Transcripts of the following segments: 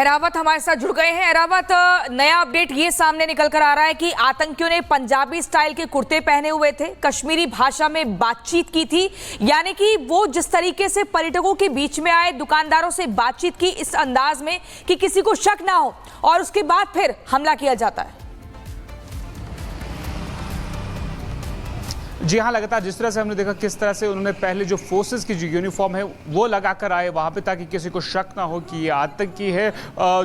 एरावत हमारे साथ जुड़ गए हैं। एरावत, नया अपडेट ये सामने निकल कर आ रहा है कि आतंकियों ने पंजाबी स्टाइल के कुर्ते पहने हुए थे, कश्मीरी भाषा में बातचीत की थी, यानी कि वो जिस तरीके से पर्यटकों के बीच में आए, दुकानदारों से बातचीत की इस अंदाज में कि किसी को शक ना हो, और उसके बाद फिर हमला किया जाता है। जी हाँ, लगातार जिस तरह से हमने देखा किस तरह से उन्होंने पहले जो फोर्सेस की जो यूनिफॉर्म है वो लगा कर आए वहाँ पे, ताकि किसी को शक ना हो कि ये आतंकी है।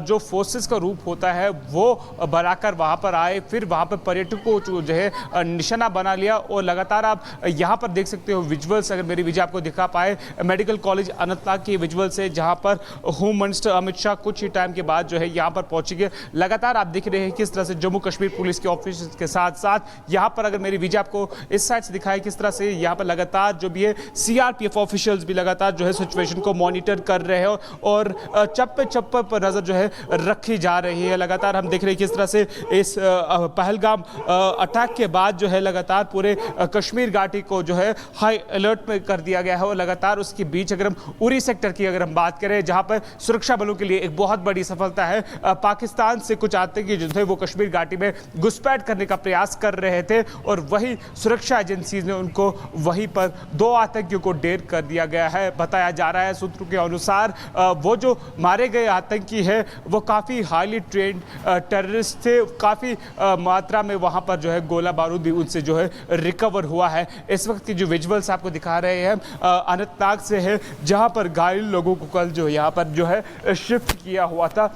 जो फोर्सेस का रूप होता है वो बनाकर वहाँ पर आए, फिर वहाँ पर पर्यटकों को जो है निशाना बना लिया। और लगातार आप यहाँ पर देख सकते हो विजुअल्स, अगर मेरी विजय आपको दिखा पाए, मेडिकल कॉलेज अनंतनाग के विजुअल्स है, जहाँ पर होम मिनिस्टर अमित शाह कुछ ही टाइम के बाद जो है यहाँ पर पहुँचेंगे। लगातार आप देख रहे हैं किस तरह से जम्मू कश्मीर पुलिस के ऑफिसर्स के साथ साथ यहाँ पर, अगर मेरी विजय आपको इस साइड दिखाए किस तरह से यहाँ पर लगातार जो भी है सीआरपीएफ ऑफिशियल्स भी लगातार जो है सिचुएशन को मॉनिटर कर रहे हैं और चप्पे चप्पे पर नजर जो है रखी जा रही है। लगातार हम देख रहे हैं किस तरह से इस पहलगाम अटैक के बाद जो है लगातार पूरे कश्मीर घाटी को जो है हाई अलर्ट में कर दिया गया है। और लगातार उसके बीच अगर हम उरी सेक्टर की अगर हम बात करें, जहां पर सुरक्षा बलों के लिए एक बहुत बड़ी सफलता है, पाकिस्तान से कुछ आतंकी जो थे वो कश्मीर घाटी में घुसपैठ करने का प्रयास कर रहे थे, और वही सुरक्षा एजेंसीज ने उनको वहीं पर 2 आतंकियों को ढेर कर दिया गया है। बताया जा रहा है सूत्रों के अनुसार वो जो मारे गए आतंकी है वो काफ़ी हाईली ट्रेंड टेररिस्ट थे, काफ़ी मात्रा में वहाँ पर जो है गोला बारूद भी उनसे जो है रिकवर हुआ है। इस वक्त की जो विजुअल्स आपको दिखा रहे हैं अनंतनाग से है, जहाँ पर घायल लोगों को कल जो यहाँ पर जो है शिफ्ट किया हुआ था।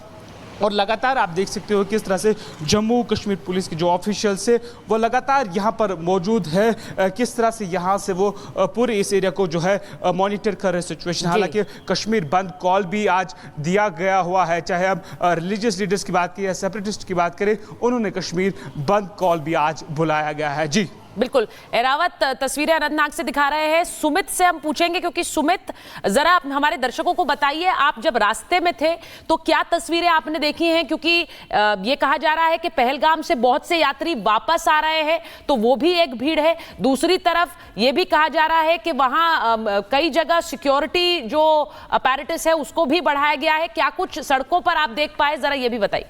और लगातार आप देख सकते हो किस तरह से जम्मू कश्मीर पुलिस के जो ऑफिशियल्स है वो लगातार यहाँ पर मौजूद है, किस तरह से यहाँ से वो पूरे इस एरिया को जो है मॉनिटर कर रहे सिचुएशन। हालांकि कश्मीर बंद कॉल भी आज दिया गया हुआ है, चाहे हम रिलीजियस लीडर्स की बात करें या सेपरेटिस्ट की बात करें, उन्होंने कश्मीर बंद कॉल भी आज बुलाया गया है। जी बिल्कुल, एरावत तस्वीरें अनंतनाग से दिखा रहे हैं। सुमित से हम पूछेंगे, क्योंकि सुमित जरा हमारे दर्शकों को बताइए, आप जब रास्ते में थे तो क्या तस्वीरें आपने देखी हैं, क्योंकि ये कहा जा रहा है कि पहलगाम से बहुत से यात्री वापस आ रहे हैं, तो वो भी एक भीड़ है। दूसरी तरफ ये भी कहा जा रहा है कि वहां कई जगह सिक्योरिटी जो अपैरेटस है उसको भी बढ़ाया गया है। क्या कुछ सड़कों पर आप देख पाए, जरा ये भी बताइए।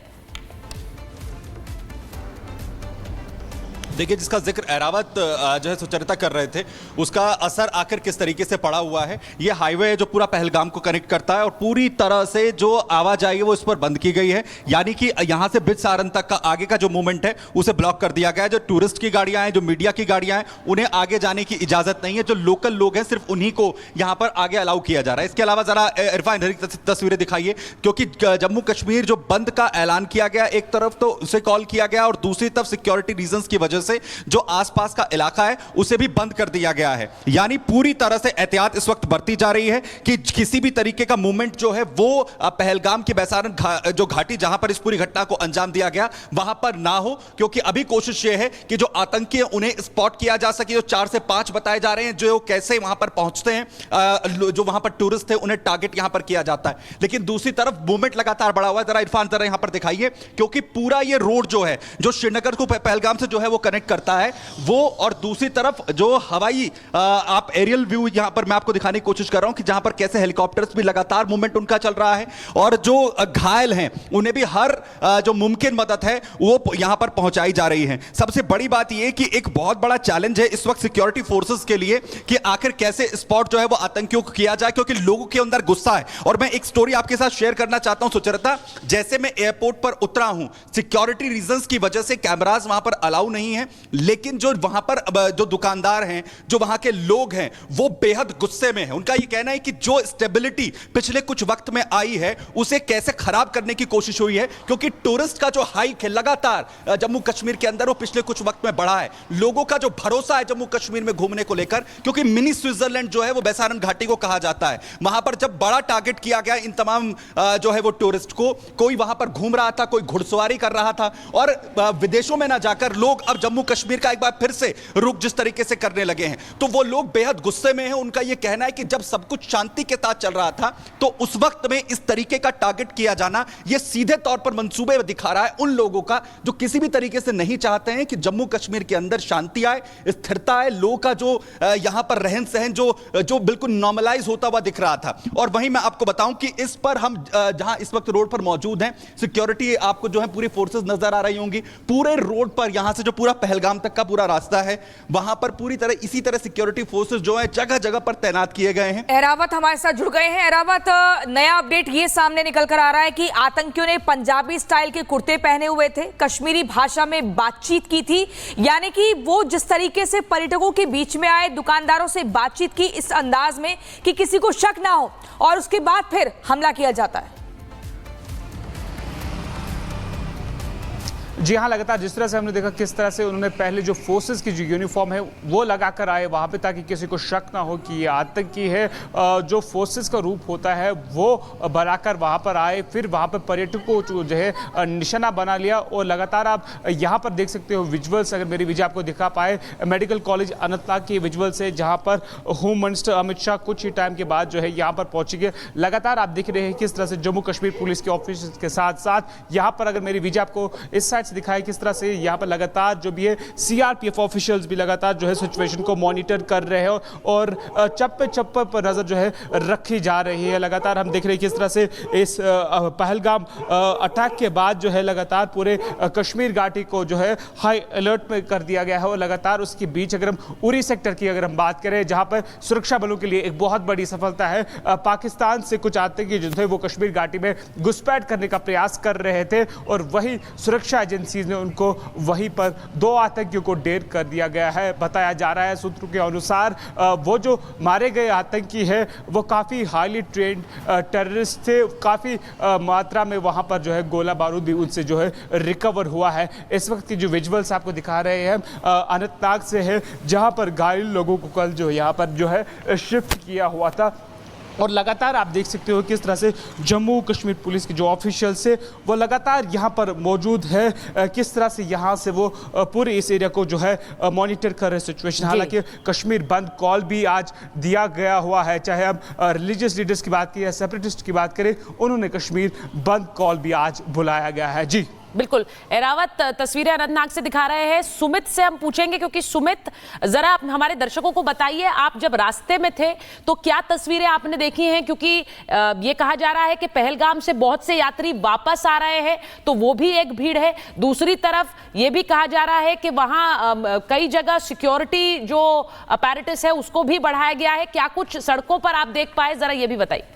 देखिए, जिसका जिक्र एरावत जो है सुचरिता कर रहे थे, उसका असर आखिर किस तरीके से पड़ा हुआ है। ये हाईवे है जो पूरा पहलगाम को कनेक्ट करता है, और पूरी तरह से जो आवाजाही है वो इस पर बंद की गई है, यानी कि यहां से बिजसारन तक का आगे का जो मूवमेंट है उसे ब्लॉक कर दिया गया है। जो टूरिस्ट की गाड़ियां हैं, जो मीडिया की गाड़ियां हैं, उन्हें आगे जाने की इजाजत नहीं है। जो लोकल लोग हैं सिर्फ उन्हीं को यहां पर आगे अलाउ किया जा रहा है। इसके अलावा जरा इरफान तस्वीरें दिखाइए, क्योंकि जम्मू कश्मीर जो बंद का ऐलान किया गया, एक तरफ तो उसे कॉल किया गया और दूसरी तरफ सिक्योरिटी रीजंस की वजह से जो आसपास का इलाका है उसे भी बंद कर दिया गया है। यानी पूरी तरह से एहतियात इस वक्त बरती जा रही है कि किसी भी तरीके का मूवमेंट जो है वो पहलगाम की बैसारन जो घाटी जहां पर इस पूरी घटना को अंजाम दिया गया वहां पर ना हो, क्योंकि अभी कोशिश यह है कि जो आतंकी है उन्हें स्पॉट किया जा सके। जो 4 से 5 बताए जा रहे हैं जो कैसे वहां पर पहुंचते हैं, जो वहां पर टूरिस्ट थे उन्हें टारगेट यहां पर किया जाता है। लेकिन दूसरी तरफ मूवमेंट लगातार बढ़ा हुआ है। जरा इरफान जरा यहां पर दिखाइए, क्योंकि पूरा ये रोड जो है जो श्रीनगर को पहलगाम से जो है वो कनेक्ट करता है वो, और दूसरी तरफ जो हवाई आप एरियल व्यू यहां पर मैं आपको दिखाने की कोशिश कर रहा हूं कि जहां पर कैसे हेलीकॉप्टर्स भी लगातार मूवमेंट उनका चल रहा है, और जो घायल हैं उन्हें भी हर जो मुमकिन मदद है वो यहां पर पहुंचाई जा रही है। सबसे बड़ी बात यह कि एक बहुत बड़ा चैलेंज है इस वक्त सिक्योरिटी फोर्सेस के लिए कि आखिर कैसे स्पॉट जो है वो आतंकियों को किया जाए, क्योंकि लोगों के अंदर गुस्सा है। और मैं एक स्टोरी आपके साथ शेयर करना चाहता हूं सुचरिता। जैसे मैं एयरपोर्ट पर उतरा हूं, सिक्योरिटी रीजंस की वजह से कैमरास वहां पर अलाउ नहीं है, लेकिन जो वहां पर जो दुकानदार हैं, जो वहां के लोग हैं, वो बेहद गुस्से में हैं। उनका यह कहना है कि जो स्टेबिलिटी पिछले कुछ वक्त में आई है उसे कैसे खराब करने की कोशिश हुई है, क्योंकि टूरिस्ट का जो हाइक है लगातार जम्मू कश्मीर के अंदर वो पिछले कुछ वक्त में बढ़ा है। लोगों का जो भरोसा है जम्मू कश्मीर में घूमने को लेकर, क्योंकि मिनी स्विट्जरलैंड जो है वो बैसारन घाटी को कहा जाता है, वहां पर जब बड़ा टारगेट किया गया इन तमाम जो है वो टूरिस्ट को, कोई वहां पर घूम रहा था, कोई घुड़सवारी कर रहा था, और विदेशों में ना जाकर लोग अब जम्मू कश्मीर का एक बार फिर से रुख जिस तरीके से करने लगे हैं, तो वो लोग बेहद गुस्से में हैं। उनका यह कहना है कि जब सब कुछ शांति के साथ चल रहा था तो उस वक्त में इस तरीके का टारगेट किया जाना यह सीधे तौर पर मंसूबे दिखा रहा है उन लोगों का जो किसी भी तरीके से नहीं चाहते हैं कि जम्मू कश्मीर के अंदर शांति आए, स्थिरता आए, लोगों का जो यहां पर रहन सहन जो बिल्कुल नॉर्मलाइज होता हुआ दिख रहा था। और वहीं मैं आपको बताऊं कि इस पर हम जहां इस वक्त रोड पर मौजूद हैं, सिक्योरिटी आपको जो है पूरी फोर्सेस नजर आ रही होंगी। पूरे रोड पर यहां से जो पूरा पहलगाम तक का पूरा रास्ता है वहां पर पूरी तरह इसी तरह सिक्योरिटी फोर्सेस जो है जगह जगह पर तैनात किए गए हैं। एरावत हमारे साथ जुड़ गए हैं। एरावत, नया अपडेट ये सामने निकल कर आ रहा है कि आतंकियों ने पंजाबी स्टाइल के कुर्ते पहने हुए थे, कश्मीरी भाषा में बातचीत की थी, यानी कि वो जिस तरीके से पर्यटकों के बीच में आए, दुकानदारों से बातचीत की इस अंदाज में कि किसी को शक ना हो, और उसके बाद फिर हमला किया जाता है। जी हाँ, लगातार जिस तरह से हमने देखा किस तरह से उन्होंने पहले जो फोर्सेस की जो यूनिफॉर्म है वो लगाकर आए वहाँ पे, ताकि किसी को शक ना हो कि ये आतंकी है। जो फोर्सेस का रूप होता है वो बनाकर वहाँ पर आए, फिर वहाँ पर पर्यटकों को जो है निशाना बना लिया। और लगातार आप यहाँ पर देख सकते हो विजुअल्स, अगर मेरी विजय आपको दिखा पाए, मेडिकल कॉलेज अनंतनाग की विजुअल्स है जहाँ पर होम मिनिस्टर अमित शाह कुछ ही टाइम के बाद जो है यहाँ पर पहुँचेंगे। लगातार आप देख रहे हैं किस तरह से जम्मू कश्मीर पुलिस के ऑफिसर्स के साथ साथ यहाँ पर, अगर मेरी विजय आपको इस साइड दिखाया किस तरह से यहाँ पर लगातार जो भी है सीआरपीएफ ऑफिशियल्स भी लगातार जो है सिचुएशन को मॉनिटर कर रहे हैं और चप्पे चप्पे पर नजर जो है रखी जा रही है। लगातार हम देख रहे हैं किस तरह से इस पहलगाम अटैक के बाद जो है लगातार पूरे कश्मीर घाटी को जो है हाई अलर्ट में कर दिया गया है। और लगातार उसके बीच अगर हम उरी सेक्टर की अगर हम बात करें, जहां पर सुरक्षा बलों के लिए एक बहुत बड़ी सफलता है, पाकिस्तान से कुछ आतंकी जो थे वो कश्मीर घाटी में घुसपैठ करने का प्रयास कर रहे थे और वही सुरक्षा एजेंसीज ने उनको वहीं पर 2 आतंकियों को ढेर कर दिया गया है। बताया जा रहा है सूत्रों के अनुसार वो जो मारे गए आतंकी है वो काफ़ी हाईली ट्रेंड टेररिस्ट थे। काफ़ी मात्रा में वहाँ पर जो है गोला बारूद भी उनसे जो है रिकवर हुआ है। इस वक्त की जो विजुअल्स आपको दिखा रहे हैं अनंतनाग से है, जहाँ पर घायल लोगों को कल जो यहाँ पर जो है शिफ्ट किया हुआ था। और लगातार आप देख सकते हो किस तरह से जम्मू कश्मीर पुलिस के जो ऑफिशियल्स है वो लगातार यहाँ पर मौजूद है, किस तरह से यहाँ से वो पूरे इस एरिया को जो है मॉनिटर कर रहे सिचुएशन। हालांकि कश्मीर बंद कॉल भी आज दिया गया हुआ है, चाहे हम रिलीजियस लीडर्स की बात करें या सेपरेटिस्ट की बात करें, उन्होंने कश्मीर बंद कॉल भी आज बुलाया गया है। जी बिल्कुल, एरावत तस्वीरें अनंतनाग से दिखा रहे हैं। सुमित से हम पूछेंगे, क्योंकि सुमित जरा हमारे दर्शकों को बताइए, आप जब रास्ते में थे तो क्या तस्वीरें आपने देखी हैं, क्योंकि ये कहा जा रहा है कि पहलगाम से बहुत से यात्री वापस आ रहे हैं, तो वो भी एक भीड़ है। दूसरी तरफ ये भी कहा जा रहा है कि वहां कई जगह सिक्योरिटी जो अपैरेटस है उसको भी बढ़ाया गया है। क्या कुछ सड़कों पर आप देख पाए, जरा ये भी बताइए।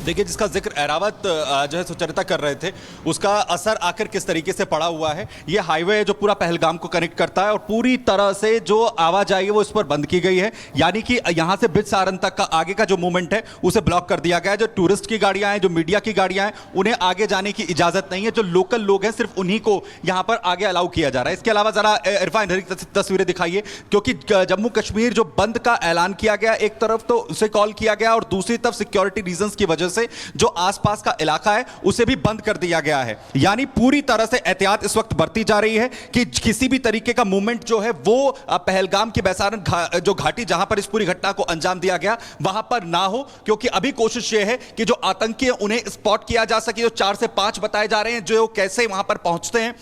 देखिए, जिसका जिक्र एरावत जो है सुचरिता कर रहे थे, उसका असर आखिर किस तरीके से पड़ा हुआ है। ये हाईवे है जो पूरा पहलगाम को कनेक्ट करता है और पूरी तरह से जो आवाजाही है वो इस पर बंद की गई है। यानी कि यहां से बिजसारन तक का आगे का जो मूवमेंट है उसे ब्लॉक कर दिया गया है। जो टूरिस्ट की गाड़ियां हैं, जो मीडिया की गाड़ियां हैं, उन्हें आगे जाने की इजाजत नहीं है। जो लोकल लोग हैं सिर्फ उन्हीं को यहां पर आगे अलाउ किया जा रहा है। इसके अलावा जरा इरफान तस्वीरें दिखाइए, क्योंकि जम्मू कश्मीर जो बंद का ऐलान किया गया, एक तरफ तो उसे कॉल किया गया और दूसरी तरफ सिक्योरिटी रीजंस की वजह से जो आसपास का इलाका है उसे भी बंद कर दिया गया है। यानी पूरी तरह से एहतियात इस वक्त बरती जा रही है कि किसी भी तरीके का मूवमेंट जो है वो पहलगाम की बैसारन जो घाटी जहां पर इस पूरी घटना को अंजाम दिया गया वहां पर ना हो, क्योंकि अभी कोशिश ये है कि जो आतंकी है उन्हें स्पॉट किया जा सके। जो 4 से 5 बताए जा रहे हैं जो कैसे वहां पर पहुंचते हैं,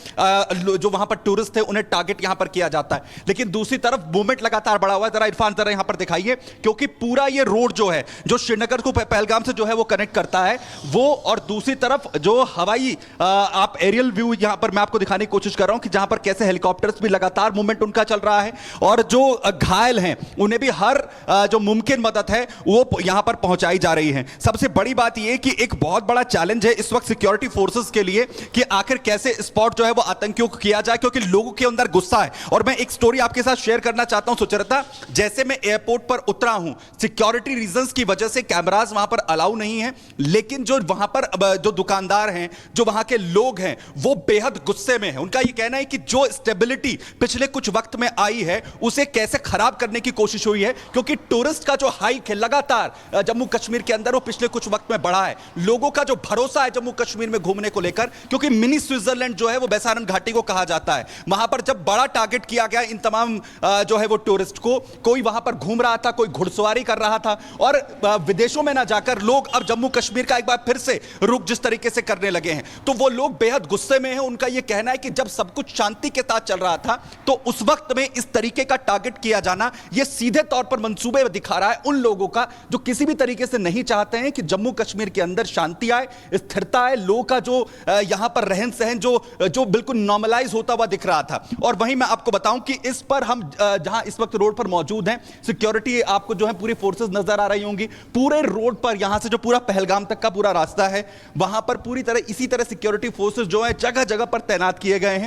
जो वहां पर टूरिस्ट थे उन्हें टारगेट यहां पर किया जाता है। लेकिन दूसरी तरफ मूवमेंट लगातार बढ़ा हुआ है। जरा इरफान जरा यहां पर दिखाइए, क्योंकि पूरा ये रोड जो है जो श्रीनगर को पहलगाम से जो है वो कनेक्ट करता है वो, और दूसरी तरफ जो हवाई आप एरियल व्यू यहां पर मैं आपको दिखाने की कोशिश कर रहा हूं कि जहां पर कैसे हेलीकॉप्टर्स भी लगातार मूवमेंट उनका चल रहा है और जो घायल हैं उन्हें भी हर जो मुमकिन मदद है वो यहां पर पहुंचाई जा रही है। सबसे बड़ी बात यह कि एक बहुत बड़ा चैलेंज है इस वक्त सिक्योरिटी फोर्सेस के लिए कि आखिर कैसे स्पॉट जो है वो आतंकियों को किया जाए, क्योंकि लोगों के अंदर गुस्सा है। और मैं एक स्टोरी आपके साथ शेयर करना चाहता हूं सुचरिता। जैसे मैं एयरपोर्ट पर उतरा हूं, सिक्योरिटी रीजंस की वजह से कैमरास वहां पर अलाउ नहीं है हैं, लेकिन जो वहां पर जो दुकानदार हैं, जो वहां के लोग हैं, वो बेहद गुस्से में हैं। उनका ये कहना है कि जो स्टेबिलिटी पिछले कुछ वक्त में आई है उसे कैसे खराब करने की कोशिश हुई है, क्योंकि टूरिस्ट का जो हाइक है लगातार जम्मू कश्मीर के अंदर वो पिछले कुछ वक्त में बढ़ा है। लोगों का जो भरोसा है जम्मू कश्मीर में घूमने को लेकर, क्योंकि मिनी स्विट्जरलैंड जो है वो बैसारन घाटी को कहा जाता है, वहां पर जब बड़ा टारगेट किया गया इन तमाम जो है वो टूरिस्ट को, कोई वहां पर घूम रहा था, कोई घुड़सवारी कर रहा था, और विदेशों में ना जाकर लोग अब जम्मू कश्मीर का एक बार फिर से रुख जिस तरीके से करने लगे हैं, तो वो लोग बेहद गुस्से में हैं। उनका यह कहना है कि जब सब कुछ शांति के साथ चल रहा था तो उस वक्त में इस तरीके का टारगेट किया जाना यह सीधे तौर पर मंसूबे दिखा रहा है उन लोगों का जो किसी भी तरीके से नहीं चाहते हैं कि जम्मू कश्मीर के अंदर शांति आए, स्थिरता आए, लोगों का जो यहां पर रहन सहन जो बिल्कुल नॉर्मलाइज होता हुआ दिख रहा था। और वहीं मैं आपको बताऊं कि इस पर हम जहां इस वक्त रोड पर मौजूद हैं, सिक्योरिटी आपको जो है पूरी फोर्सेस नजर आ रही होंगी। पूरे रोड पर यहां से जो पूरा पहलगाम तक का पूरा रास्ता है, वहां पर पूरी तरह इसी तरह सिक्योरिटी फोर्सेस जो है जगह जगह पर तैनात किए गए हैं।